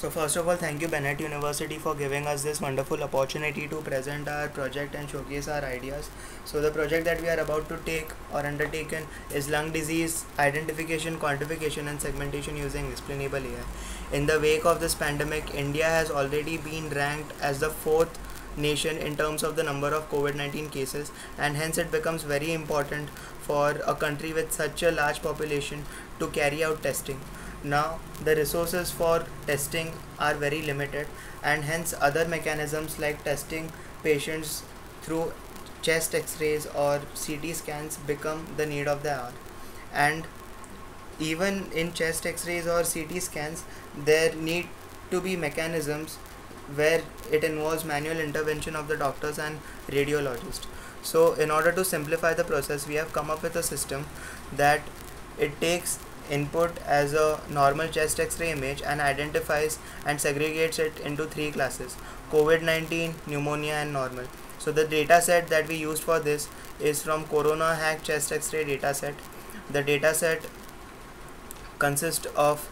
So first of all, thank you Bennett University for giving us this wonderful opportunity to present our project and showcase our ideas. So the project that we are about to take or undertaken is lung disease identification, quantification and segmentation using explainable AI. In the wake of this pandemic, India has already been ranked as the fourth nation in terms of the number of COVID-19 cases, and hence it becomes very important for a country with such a large population to carry out testing. Now the resources for testing are very limited, and hence other mechanisms like testing patients through chest x-rays or CT scans become the need of the hour. And even in chest x-rays or CT scans, there need to be mechanisms where it involves manual intervention of the doctors and radiologists. So in order to simplify the process, we have come up with a system that it takes input as a normal chest x-ray image and identifies and segregates it into three classes: COVID-19, pneumonia and normal. So the data set that we used for this is from Corona Hack chest x-ray dataset. The dataset consists of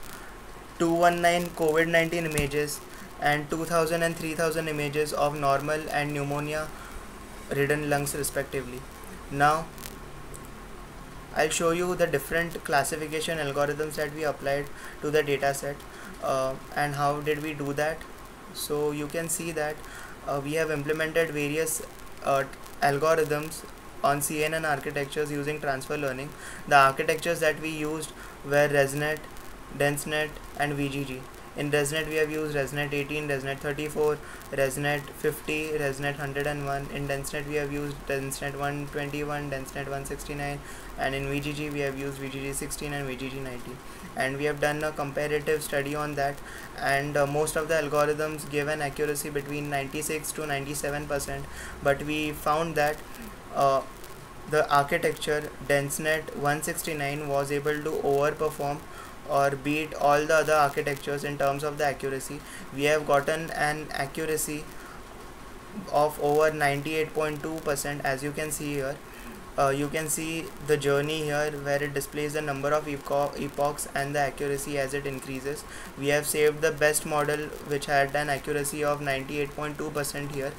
219 COVID-19 images and 2000 and 3000 images of normal and pneumonia ridden lungs respectively. Now I'll show you the different classification algorithms that we applied to the dataset, and how did we do that. So you can see that we have implemented various algorithms on CNN architectures using transfer learning. The architectures that we used were ResNet, DenseNet and VGG. In ResNet we have used ResNet 18, ResNet 34, ResNet 50, ResNet 101. In DenseNet we have used DenseNet 121, DenseNet 169, and in VGG we have used VGG 16 and VGG 19. And we have done a comparative study on that, and most of the algorithms give an accuracy between 96 to 97%, but we found that the architecture DenseNet 169 was able to overperform or beat all the other architectures in terms of the accuracy. We have gotten an accuracy of over 98.2%, as you can see here. You can see the journey here where it displays the number of epochs and the accuracy as it increases. We have saved the best model, which had an accuracy of 98.2% here.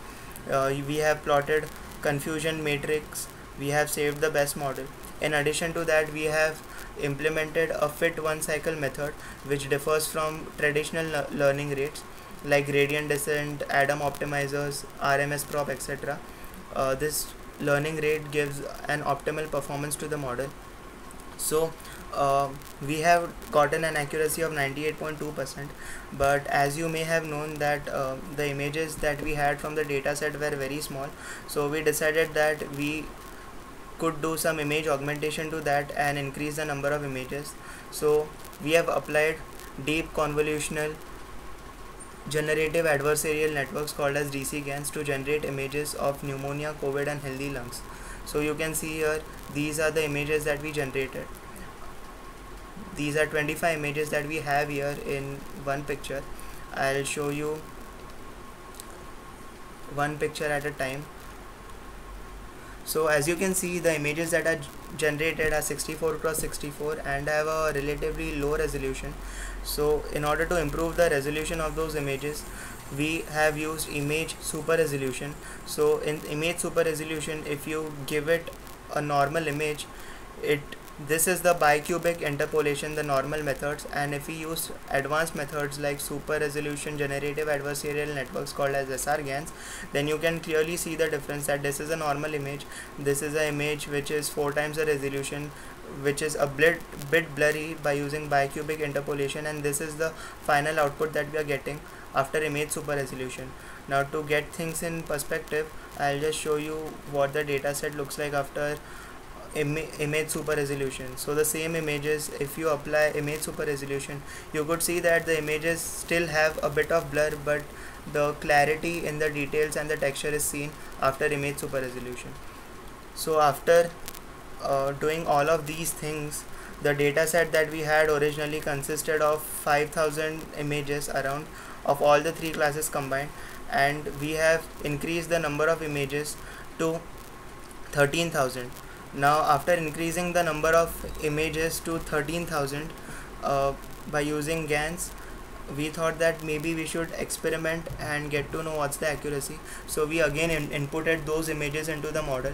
We have plotted confusion matrix. We have saved the best model. In addition to that, we have implemented a fit one cycle method, which differs from traditional learning rates like gradient descent, Adam optimizers, RMS prop, etc. This learning rate gives an optimal performance to the model. So we have gotten an accuracy of 98.2%, but as you may have known that the images that we had from the dataset were very small, so we decided that we could do some image augmentation to that and increase the number of images. So we have applied deep convolutional generative adversarial networks called as DC-GANs to generate images of pneumonia, COVID and healthy lungs. So you can see here, these are the images that we generated. These are 25 images that we have here in one picture. I'll show you one picture at a time. So as you can see, the images that are generated are 64 cross 64 and have a relatively low resolution. So in order to improve the resolution of those images, we have used image super resolution. So in image super resolution, if you give it a normal image, this is the bicubic interpolation, the normal methods, and if we use advanced methods like super resolution generative adversarial networks called as SR-GANs, then you can clearly see the difference that this is a normal image, this is an image which is 4 times the resolution, which is a bit blurry by using bicubic interpolation, and this is the final output that we are getting after image super resolution. Now to get things in perspective, I'll just show you what the dataset looks like after image super resolution. So the same images, if you apply image super resolution, you could see that the images still have a bit of blur, but the clarity in the details and the texture is seen after image super resolution. So after doing all of these things, the dataset that we had originally consisted of 5000 images around of all the three classes combined, and we have increased the number of images to 13,000. Now after increasing the number of images to 13,000 by using GANs, we thought that maybe we should experiment and get to know what's the accuracy. So we again inputted those images into the model.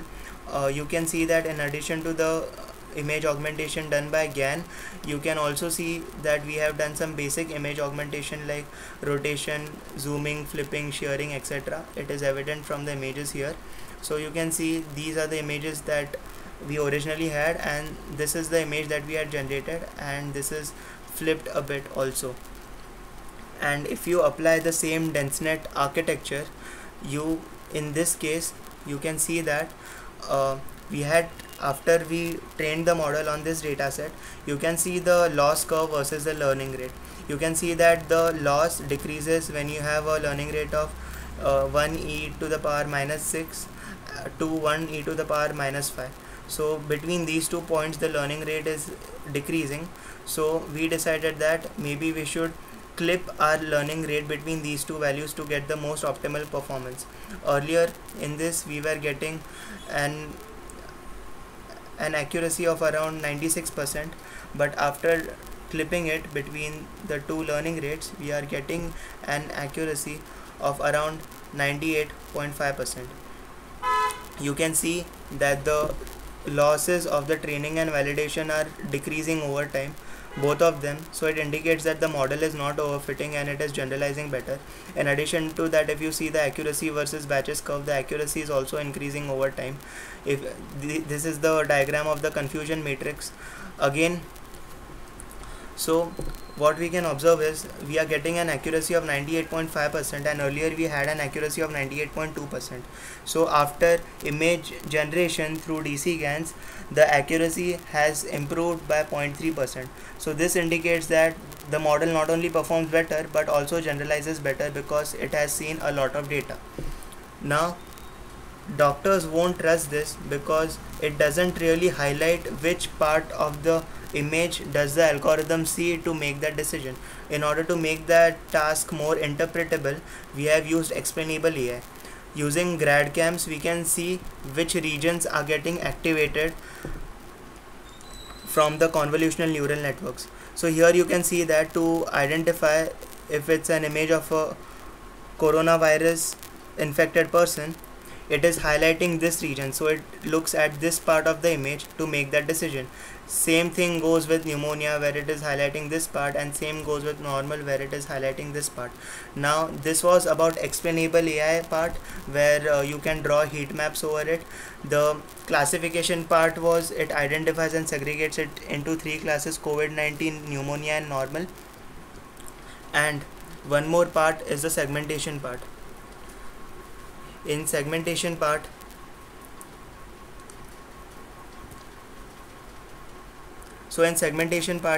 You can see that in addition to the image augmentation done by GAN, you can also see that we have done some basic image augmentation like rotation, zooming, flipping, shearing, etc. It is evident from the images here. So you can see these are the images that we originally had, and this is the image that we had generated, and this is flipped a bit also. And if you apply the same DenseNet architecture, you in this case you can see that we had, after we trained the model on this data set, you can see the loss curve versus the learning rate. You can see that the loss decreases when you have a learning rate of 1 e to the power minus 6 to 1 e to the power minus 5. So between these 2 points the learning rate is decreasing. So we decided that maybe we should clip our learning rate between these 2 values to get the most optimal performance. Earlier in this we were getting an accuracy of around 96%, but after clipping it between the 2 learning rates, we are getting an accuracy of around 98.5%. You can see that the losses of the training and validation are decreasing over time, both of them. So it indicates that the model is not overfitting and it is generalizing better. In addition to that, if you see the accuracy versus batches curve, the accuracy is also increasing over time. If this is the diagram of the confusion matrix again. So what we can observe is we are getting an accuracy of 98.5%, and earlier we had an accuracy of 98.2%. So after image generation through DC GANs, the accuracy has improved by 0.3%. So this indicates that the model not only performs better but also generalizes better because it has seen a lot of data. Now doctors won't trust this because it doesn't really highlight which part of the image does the algorithm see to make that decision. In order to make that task more interpretable, we have used explainable AI. Using GradCams, we can see which regions are getting activated from the convolutional neural networks. So here you can see that to identify if it's an image of a coronavirus infected person, it is highlighting this region, so it looks at this part of the image to make that decision. Same thing goes with pneumonia, where it is highlighting this part, and same goes with normal, where it is highlighting this part. Now this was about explainable AI part, where you can draw heat maps over it. The classification part was it identifies and segregates it into 3 classes: COVID-19, pneumonia and normal. And one more part is the segmentation part. In segmentation part,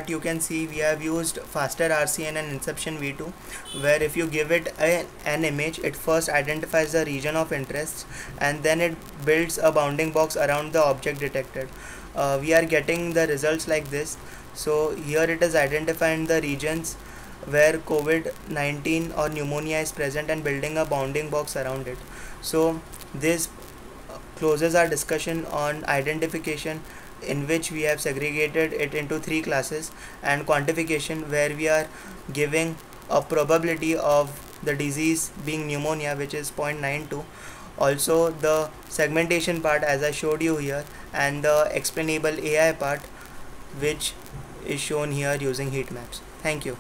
you can see we have used faster RCN and Inception v2, where if you give it an image, it first identifies the region of interest and then it builds a bounding box around the object detected. We are getting the results like this. So here it is identifying the regions where COVID-19 or pneumonia is present and building a bounding box around it. So this closes our discussion on identification, in which we have segregated it into 3 classes, and quantification, where we are giving a probability of the disease being pneumonia, which is 0.92. Also the segmentation part, as I showed you here, and the explainable AI part, which is shown here using heat maps. Thank you.